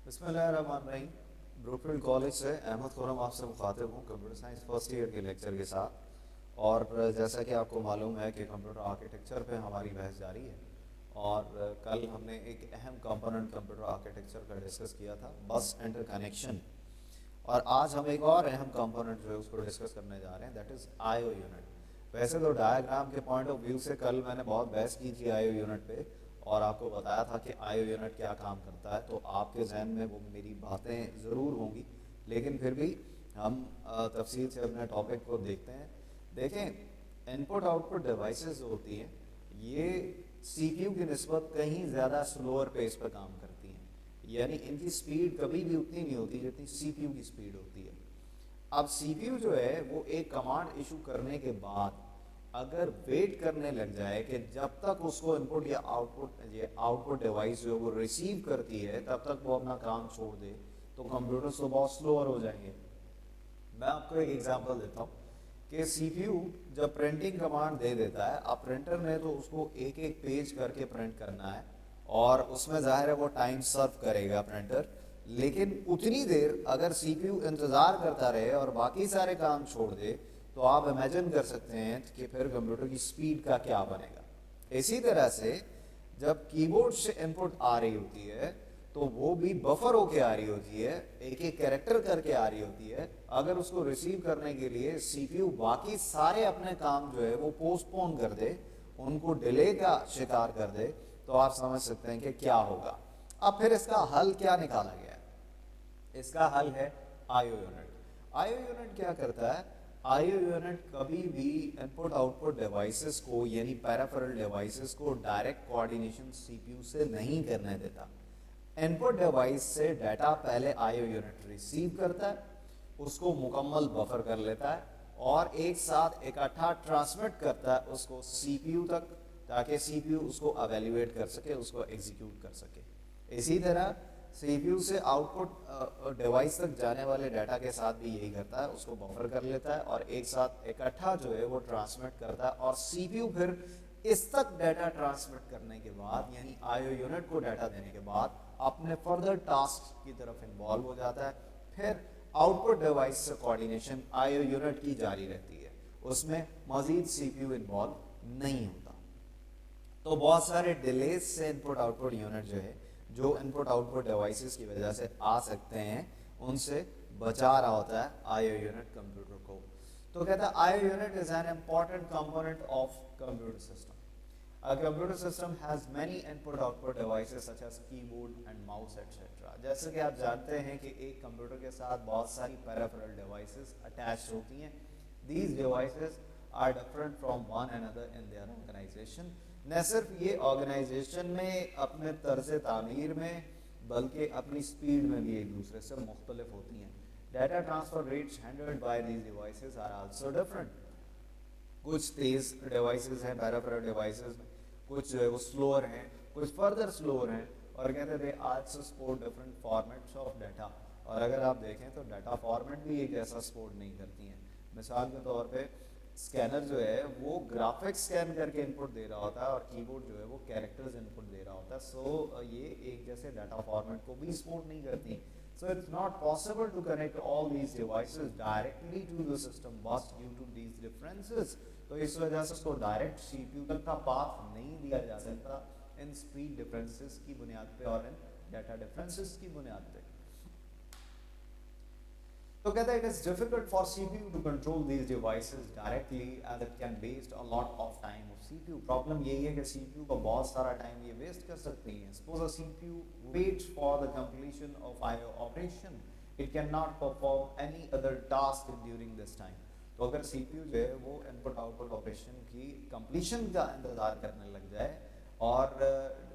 بسم اللہ الرحمن الرحیم. بروکفیلڈ کالج سے احمد خرم آپ سے مخاطب ہوں کمپیوٹر سائنس فرسٹ ایئر کے لیکچر کے ساتھ. اور جیسا کہ آپ کو معلوم ہے کہ کمپیوٹر آرکیٹیکچر پہ ہماری بحث جاری ہے. اور کل ہم نے ایک اہم کمپوننٹ کمپیوٹر آرکیٹیکچر کا ڈسکس کیا تھا، بس انٹر کنیکشن. اور آج ہم ایک اور اہم کمپوننٹ جو ہے اس کو ڈسکس کرنے جا رہے ہیں، that is I O unit. ویسے تو ڈائیگرام کے پوائنٹ آف ویو سے کل میں نے بہت بحث کی تھی آئی او یونٹ پہ، اور آپ کو بتایا تھا کہ آئی او یونٹ کیا کام کرتا ہے، تو آپ کے ذہن میں وہ میری باتیں ضرور ہوں گی. لیکن پھر بھی ہم تفصیل سے اپنے ٹاپک کو دیکھتے ہیں. دیکھیں، ان پٹ آؤٹ پٹ ڈیوائسز جو ہوتی ہیں یہ سی پی یو کی نسبت کہیں زیادہ سلوور پیس پہ کام کرتی ہیں. یعنی ان کی سپیڈ کبھی بھی اتنی نہیں ہوتی جتنی سی پی یو کی سپیڈ ہوتی ہے. اب سی پی یو جو ہے وہ ایک کمانڈ ایشو کرنے کے بعد اگر ویٹ کرنے لگ جائے کہ جب تک اس کو ان پٹ یا آؤٹ پٹ ڈیوائس جو وہ ریسیو کرتی ہے تب تک وہ اپنا کام چھوڑ دے، تو کمپیوٹرز تو بہت سلوور ہو جائیں گے. میں آپ کو ایک ایگزامپل دیتا ہوں کہ سی پی یو جب پرنٹنگ کمانڈ دے دیتا ہے، اب پرنٹر نے تو اس کو ایک ایک پیج کر کے پرنٹ کرنا ہے، اور اس میں ظاہر ہے وہ ٹائم سرو کرے گا پرنٹر. لیکن اتنی دیر اگر سی پی یو انتظار کرتا رہے اور باقی سارے کام چھوڑ دے تو آپ امیجن کر سکتے ہیں کہ پھر کمپیوٹر کی سپیڈ کا کیا بنے گا. اسی طرح سے جب کی بورڈ سے ان پٹ آ رہی ہوتی ہے تو وہ بھی بفر ہو کے آ رہی ہوتی ہے، ایک ایک کیریکٹر کر کے آ رہی ہوتی ہے. اگر اس کو ریسیو کرنے کے لیے سی پی یو باقی سارے اپنے کام جو ہے وہ پوسٹ پون کر دے، ان کو ڈیلے کا شکار کر دے، تو آپ سمجھ سکتے ہیں کہ کیا ہوگا. اب پھر اس کا حل کیا نکالا گیا ہے؟ اس کا حل ہے I O unit. I O unit کیا کرتا ہے؟ آئی او یونٹ کبھی بھی ان پٹ آؤٹ پٹ ڈیوائسز کو یعنی پیرافرل ڈیوائسز کو direct coordination C P you سے نہیں کرنے دیتا. ان پٹ ڈیوائس سے ڈیٹا پہلے آئی او یونٹ ریسیو کرتا ہے، اس کو مکمل بفر کر لیتا ہے اور ایک ساتھ اکٹھا ٹرانسمٹ کرتا ہے اس کو سی پی یو تک، تاکہ سی پی یو اس کو ایویلیویٹ کر سکے، اس کو ایگزیکیوٹ کر سکے. اسی طرح سی پی یو سے آؤٹ پٹ ڈیوائس تک جانے والے ڈیٹا کے ساتھ بھی یہی کرتا ہے، اس کو بفر کر لیتا ہے اور ایک ساتھ اکٹھا جو ہے وہ ٹرانسمٹ کرتا ہے. اور سی پی یو پھر اس تک ڈیٹا ٹرانسمٹ کرنے کے بعد یعنی آئی او یونٹ کو ڈیٹا دینے کے بعد اپنے فردر ٹاسک کی طرف انوالو ہو جاتا ہے. پھر آؤٹ پٹ ڈیوائس سے کوآرڈینیشن آئی او یونٹ کی جاری رہتی ہے، اس میں مزید سی پی یو انوالو نہیں ہوتا. تو بہت سارے ڈیلیز سے ان پٹ آؤٹ پٹ یونٹ جو ہے جو ان پٹ آؤٹ پٹ ڈیوائسز کی وجہ سے آ سکتے ہیں ان سے بچا رہا ہوتا ہے آئی او یونٹ کمپیوٹر کو. تو کہتا ہے I O unit is an important component of computer system. A computer system has many input-output devices such as keyboard and mouse etc. جیسے کہ آپ جانتے ہیں کہ ایک کمپیوٹر کے ساتھ بہت ساری peripheral devices attached ہوتی ہیں. These devices are different from one another in their organization. نہ صرف یہ آرگنائزیشن میں اپنے طرز تعمیر میں بلکہ اپنی سپیڈ میں بھی ایک دوسرے سے مختلف ہوتی ہیں. Data transfer rates handled by these devices are also different. کچھ تیز ڈیوائسز ہیں پیرافرل ڈیوائسز میں، کچھ جو ہے وہ سلوور ہیں، کچھ فردر سلوور ہیں. اور کہتے تھے آج support different formats of data. اور اگر آپ دیکھیں تو ڈیٹا فارمیٹ بھی ایک ایسا سپورٹ نہیں کرتی ہیں. مثال کے طور پہ اسکینر جو ہے وہ گرافکس اسکین کر کے ان پٹ دے رہا ہوتا ہے اور کی بورڈ جو ہے وہ کیریکٹرز ان پٹ دے رہا ہوتا ہے. سو یہ ایک جیسے ڈیٹا فارمیٹ کو بھی سپورٹ نہیں کرتی. So it's not possible to connect all these devices directly to the system bus due to these differences. تو اس وجہ سے اس کو ڈائریکٹ سی پی یو تک کا پاتھ نہیں دیا جا سکتا ان اسپیڈ ڈفرینسز کی بنیاد پہ اور ان ڈیٹا ڈفرینسز کی بنیاد پہ. تو کہتا ہے it is difficult for CPU to control these devices directly as it can waste a lot of time of CPU. Problem یہی ہے کہ CPU کا بہت سارا ٹائم یہ ویسٹ کر سکتی ہیں. Suppose a CPU waits for the completion of IO operation. It cannot perform any other task during this time. تو اگر سی پی یو جو ہے وہ ان پٹ آؤٹ پٹ آپریشن کی کمپلیشن کا انتظار کرنے لگ جائے اور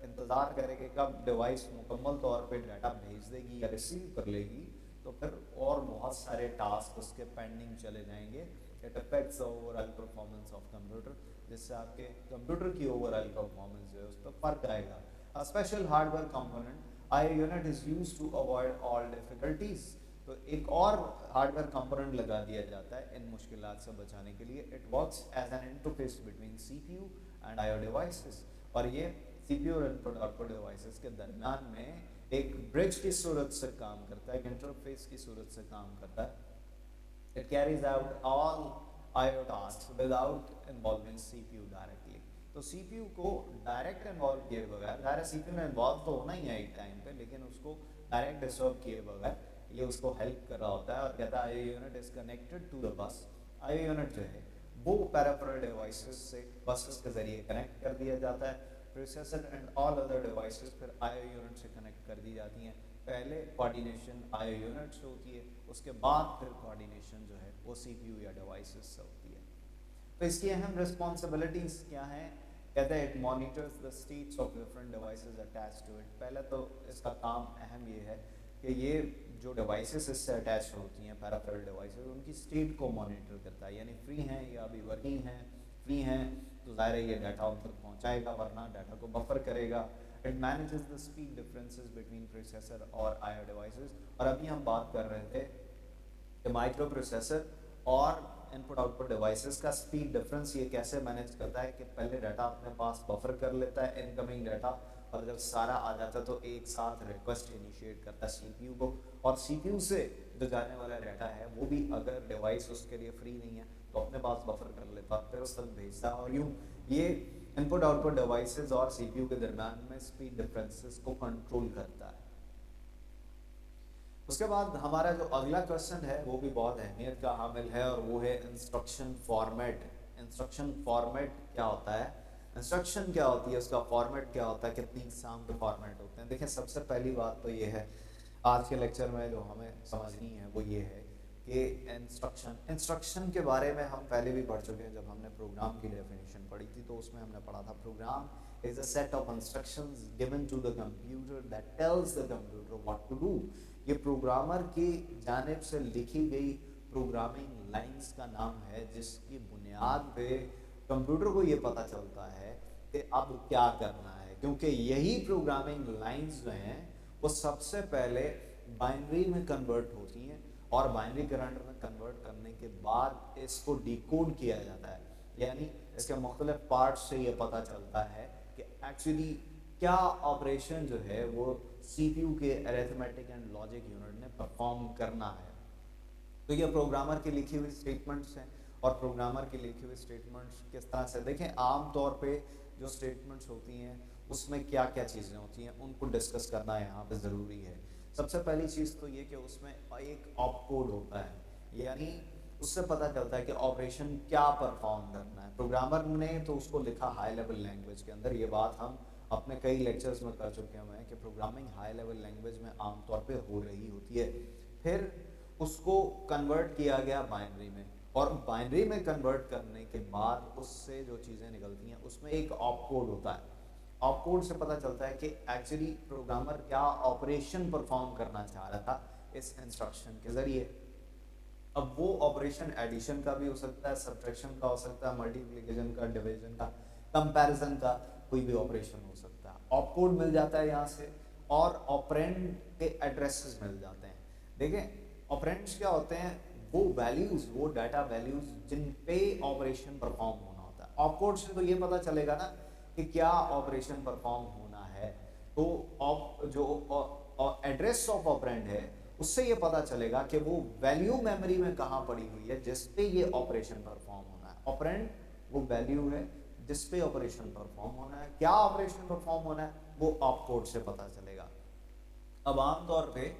انتظار کرے کہ کب ڈیوائس مکمل طور پہ ڈیٹا بھیج دے گی یا ریسیو کر لے گی، تو پھر اور بہت سارے ٹاسک اس کے پینڈنگ چلے جائیں گے. It affects over all performance of computer, جس سے آپ کے کمپیوٹر کی اوور آل پرفارمنس جو ہے اس پہ فرق آئے گا. Special hardware component I unit is use to avoid all difficulties. تو ایک اور ہارڈ ویئر کمپوننٹ لگا دیا جاتا ہے ان مشکلات سے بچانے کے لیے. It works as an interface between C P U and I O devices. اور یہ سی پی یو اور ان پٹ آؤٹ پٹ ڈیوائسز کے درمیان میں एक ब्रिज की सूरत से काम करता है, एक इंटरफेस की सूरत से काम करता है. It carries out all I/O tasks without involving CPU directly. तो CPU को डायरेक्ट इन्वॉल्व किए बगैर, डायरेक्ट CPU ने इन्वॉल्व तो होना ही है एक टाइम पे, लेकिन उसको डायरेक्ट डिस्टर्ब किए बगैर ये उसको हेल्प कर रहा होता है और कहता है IO unit is connected to the bus. IO unit जो है वो पेरिफेरल डिवाइसेस से बसेस के जरिए कनेक्ट कर दिया जाता है. Processor and all other devices फिर IO यूनिट से कनेक्ट कर दी जाती हैं. पहले कोऑर्डिनेशन IO यूनिट से होती है, उसके बाद फिर कोऑर्डिनेशन जो है वो CPU या डिवाइसेस से होती है. तो इसकी अहम रिस्पॉन्सिबिलिटीज क्या हैं? कहते हैं it monitors the status of different devices attached to it. पहले तो इसका काम अहम ये है कि ये जो डिवाइसेस इससे अटैच होती हैं, पैराफेरल डिवाइसेस, उनकी स्टेट को मॉनिटर करता है. यानी फ्री हैं या अभी वर्किंग हैं. फ्री हैं तो ज़ाहिर है ये डाटा उन तक पहुँचाएगा, वरना डाटा को बफर करेगा. It manages the speed differences between processor और IO डिवाइसेस. और अभी हम बात कर रहे थे कि माइक्रो प्रोसेसर और इनपुट आउटपुट डिवाइसेस का स्पीड डिफरेंस ये कैसे मैनेज करता है कि पहले डाटा अपने पास बफर कर लेता है, इनकमिंग डाटा, और जब सारा आ जाता है तो एक साथ रिक्वेस्ट इनिशिएट करता है CPU को, और CPU से जो जाने वाला डाटा है वो भी अगर डिवाइस उसके लिए फ्री नहीं है तो अपने पास बफर कर लेता, फिर उस तक भेजता. और यूँ ये इनपुट आउटपुट डिवाइसेस और CPU के दरम्यान में स्पीड डिफरेंसेस को कंट्रोल करता है. उसके बाद हमारा जो अगला क्वेश्चन है वो भी बहुत अहमियत का हामिल है, और वो है इंस्ट्रक्शन फॉर्मेट. इंस्ट्रक्शन फॉर्मेट क्या होता है, इंस्ट्रक्शन क्या होती है, उसका फॉर्मेट क्या होता है, कितनी किस्म के फॉर्मेट होते हैं. देखिए सबसे पहली बात तो ये है आज के लेक्चर में जो हमें समझनी है वो ये है कि इंस्ट्रक्शन के बारे में हम पहले भी पढ़ चुके हैं. जब हमने प्रोग्राम की डेफिनेशन पढ़ी थी तो उसमें हमने पढ़ा था program is a set of instructions given to the computer that tells the computer what to do. ये प्रोग्रामर की जानिब से लिखी गई प्रोग्रामिंग लाइंस का नाम है, जिसकी बुनियाद पे कंप्यूटर को ये पता चलता है कि अब क्या करना है, क्योंकि यही प्रोग्रामिंग लाइंस जो हैं वो सबसे पहले बाइनरी में कन्वर्ट होती हैं, और बाइनरी करंट में कन्वर्ट करने के बाद इसको डिकोड किया जाता है. यानी इसके मुख्तलिफ पार्ट्स से ये पता चलता है कि एक्चुअली क्या ऑपरेशन जो है वो CPU के अरिथमेटिक एंड लॉजिक यूनिट ने परफॉर्म करना है. तो ये प्रोग्रामर की लिखी हुई स्टेटमेंट्स हैं, और प्रोग्रामर की लिखी हुई स्टेटमेंट्स किस तरह से, देखें आम तौर पे जो स्टेटमेंट्स होती हैं उसमें क्या क्या चीज़ें होती हैं उनको डिस्कस करना यहाँ पे ज़रूरी है. सबसे पहली चीज़ तो ये कि उसमें एक ऑप कोड होता है, यानी उससे पता चलता है कि ऑपरेशन क्या परफॉर्म करना है. प्रोग्रामर ने तो उसको लिखा हाई लेवल लैंग्वेज के अंदर, ये बात हम अपने कई लेक्चर्स में कर चुके हैं कि प्रोग्रामिंग हाई लेवल लैंग्वेज में आमतौर पे हो रही होती है. फिर उसको कन्वर्ट किया गया बाइनरी में, और बाइनरी में कन्वर्ट करने के बाद उससे जो चीज़ें निकलती हैं उसमें एक ऑप कोड होता है. ऑप कोड से पता चलता है कि एक्चुअली प्रोग्रामर क्या ऑपरेशन परफॉर्म करना चाह रहा था इस इंस्ट्रक्शन के ज़रिए. अब वो ऑपरेशन एडिशन का भी हो सकता है, सब्ट्रैक्शन का हो सकता है, मल्टीप्लिकेशन का, डिवीजन का, कंपैरिजन का, कोई भी ऑपरेशन हो सकता है. ऑप कोड मिल जाता है यहाँ से, और ऑपरेंड के एड्रेसेस मिल जाते हैं. देखें ऑपरेंड्स क्या होते हैं, वो वैल्यूज, वो डाटा वैल्यूज जिन पे ऑपरेशन परफॉर्म होना होता है. ऑप कोड से तो ये पता चलेगा ना कि क्या ऑपरेशन परफॉर्म होना है. तो जो एड्रेस ऑफ ऑपरेंड है उससे ये पता चलेगा कि वो वैल्यू मेमोरी में कहाँ पड़ी हुई है जिस पे ये ऑपरेशन परफॉर्म होना है. ऑपरेंड वो वैल्यू है जिस पे ऑपरेशन परफॉर्म होना है. क्या ऑपरेशन परफॉर्म होना है वो ऑप कोड से पता चलेगा. अब आमतौर पे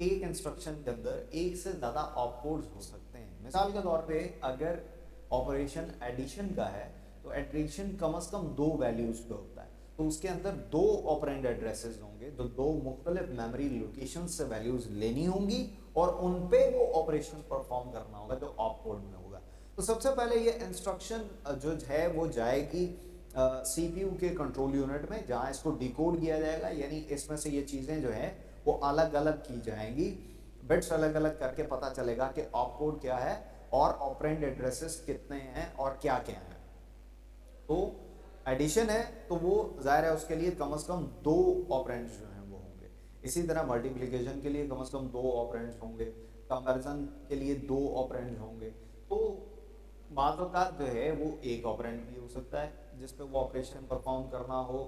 एक इंस्ट्रक्शन के अंदर एक से ज़्यादा ऑप कोड्स हो सकते हैं. मिसाल के तौर पे अगर ऑपरेशन एडिशन का है तो एडिशन कम से कम 2 वैल्यूज पे होता है, तो उसके अंदर 2 ऑपरेंड एड्रेसेस होंगे, तो 2 मुख्तलिफ मेमोरी लोकेशन से वैल्यूज लेनी होंगी और उन पे वो ऑपरेशन परफॉर्म करना होगा जो ऑप कोड में होगा. तो सबसे पहले ये इंस्ट्रक्शन जो है वो जाएगी CPU के कंट्रोल यूनिट में, जहाँ इसको डिकोड किया जाएगा. यानी इसमें से ये चीज़ें जो हैं वो अलग अलग की जाएंगी, बिट्स अलग अलग करके पता चलेगा कि ऑप कोड क्या है और ऑपरेंड एड्रेसेस कितने हैं और क्या क्या हैं. तो एडिशन है तो वो ज़ाहिर है उसके लिए कम से कम 2 ऑपरेंड्स जो हैं वो होंगे. इसी तरह मल्टीप्लिकेशन के लिए कम से कम 2 ऑपरेंड्स होंगे, कंपैरिजन के लिए 2 ऑपरेंड्स होंगे. तो बाज़ औक़ात जो है वो एक ऑपरेंड भी हो सकता है जिस पे वो ऑपरेशन परफॉर्म करना हो,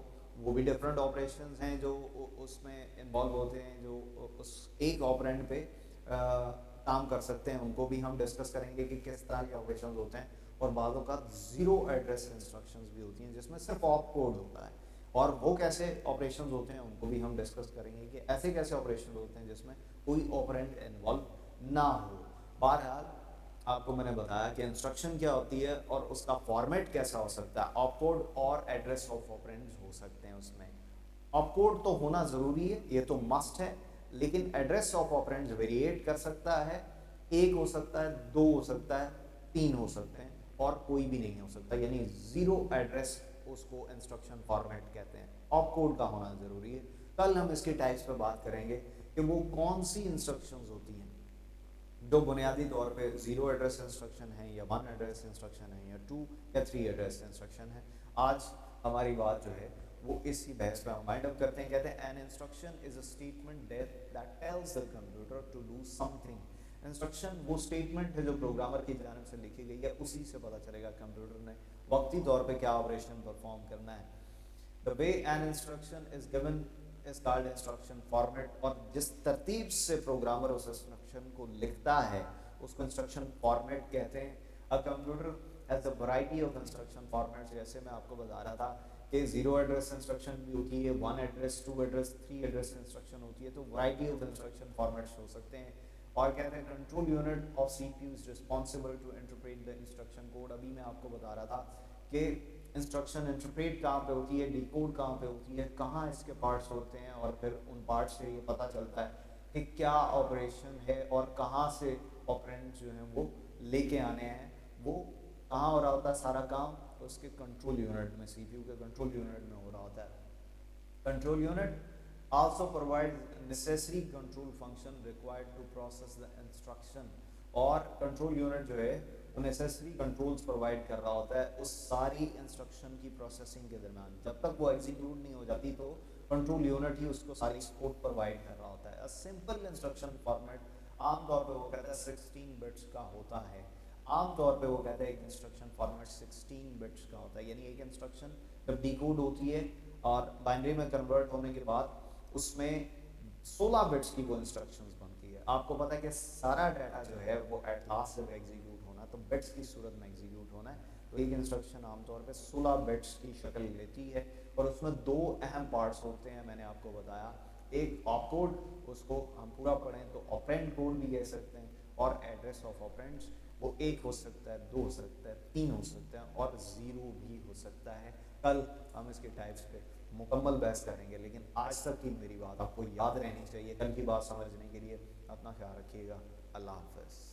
वो भी डिफरेंट ऑपरेशंस हैं जो उसमें इन्वॉल्व होते हैं, जो उस एक ऑपरेंड पे काम कर सकते हैं, उनको भी हम डिस्कस करेंगे कि किस तरह के ऑपरेशंस होते हैं। और बाज़ों का ज़ीरो एड्रेस इंस्ट्रक्शंस भी होती हैं जिसमें सिर्फ ऑप कोड होता है, और वो कैसे ऑपरेशंस होते हैं उनको भी हम डिस्कस करेंगे कि ऐसे कैसे ऑपरेशन होते हैं जिसमें कोई ऑपरेंड इन्वॉल्व ना हो। बहरहाल आपको मैंने बताया कि इंस्ट्रक्शन क्या होती है और उसका फॉर्मेट कैसा हो सकता है। ऑपकोड और एड्रेस ऑफ ऑपरेंड्स हो सकते हैं उसमें। ऑपकोड तो होना ज़रूरी है, ये तो मस्ट है, लेकिन एड्रेस ऑफ ऑपरेंड्स वेरिएट कर सकता है, एक हो सकता है, दो हो सकता है, तीन हो सकते हैं, और कोई भी नहीं हो सकता, यानी ज़ीरो एड्रेस उसको इंस्ट्रक्शन फॉर्मेट कहते हैं। ऑपकोड का होना ज़रूरी है। कल हम इसके टाइप्स पे बात करेंगे कि वो कौन सी इंस्ट्रक्शंस होती हैं जो बुनियादी तौर पे ज़ीरो एड्रेस इंस्ट्रक्शन है, या वन एड्रेस इंस्ट्रक्शन है, या टू या थ्री एड्रेस इंस्ट्रक्शन है। आज हमारी बात जो है वो इसी बहस पे हम वाइंड अप करते हैं। कहते हैं an instruction is a statement that tells the computer to do something. Instruction वो स्टेटमेंट है जो प्रोग्रामर की जानिब से लिखी गई है, उसी से पता चलेगा कंप्यूटर ने वक्ती तौर पे क्या ऑपरेशन परफॉर्म करना है। The way N instruction is given is called instruction format, और जिस तरतीब से प्रोग्रामर उस इंस्ट्रक्शन को लिखता है उसको इंस्ट्रक्शन फॉर्मेट कहते हैं। A computer has a variety of instruction formats, जैसे मैं आपको बता रहा था कि जीरो एड्रेस इंस्ट्रक्शन भी होती है, one address, two address, three address instruction होती है, तो वैरायटी ऑफ इंस्ट्रक्शन फॉर्मेट्स हो सकते हैं। और कहते हैं control unit of CPU is responsible to interpret the instruction code. अभी मैं आपको बता रहा था कि इंस्ट्रक्शन इंटरप्रेट कहाँ पे होती है, डिकोड कहाँ पे होती है, कहाँ इसके पार्ट्स होते हैं, और फिर उन पार्ट्स से ये पता चलता है कि क्या ऑपरेशन है और कहाँ से ऑपरेंड जो हैं वो लेके आने हैं। वो कहाँ हो रहा होता है सारा काम, तो उसके कंट्रोल यूनिट में, सीपीयू के कंट्रोल यूनिट में हो रहा होता है। Control unit also provides necessary control function required to process the instruction। और कंट्रोल यूनिट जो है वो नेसेसरी कंट्रोल्स प्रोवाइड कर रहा होता है उस सारी इंस्ट्रक्शन की प्रोसेसिंग के दरमियान। जब तक वो एग्जीक्यूट नहीं हो जाती तो कंट्रोल यूनिट ही उसको सारी सपोर्ट प्रोवाइड कर रहा होता है। अ सिंपल इंस्ट्रक्शन फॉर्मेट आमतौर पे वो कहता है 16 बिट्स का होता है। आमतौर पे वो कहता है एक इंस्ट्रक्शन फॉर्मेट 16 बिट्स का होता है, यानी एक इंस्ट्रक्शन जब डिकोड होती है और बाइनरी में कन्वर्ट होने के बाद उसमें 16 बिट्स की वो इंस्ट्रक्शंस बनती है। आपको पता है कि सारा डाटा जो है वो एट लास्ट जब एग्जीक्यूट होना तो बिट्स की सूरत में एग्जीक्यूट होना है, तो एक इंस्ट्रक्शन आमतौर पे 16 बिट्स की शक्ल लेती है। और उसमें दो अहम पार्ट्स होते हैं, मैंने आपको बताया, एक ऑपकोड, उसको हम पूरा पढ़ें तो ऑपरेंड कोड भी कह सकते हैं, और एड्रेस ऑफ ऑपरेंड्स वो एक हो सकता है, दो हो सकता है, तीन हो सकता है, और ज़ीरो भी हो सकता है। कल हम इसके टाइप्स पे मुकम्मल बहस करेंगे, लेकिन आज तक की मेरी बात आपको याद रहनी चाहिए। कल की बात समझने के लिए अपना ख्याल रखिएगा। अल्लाह हाफ़िज़।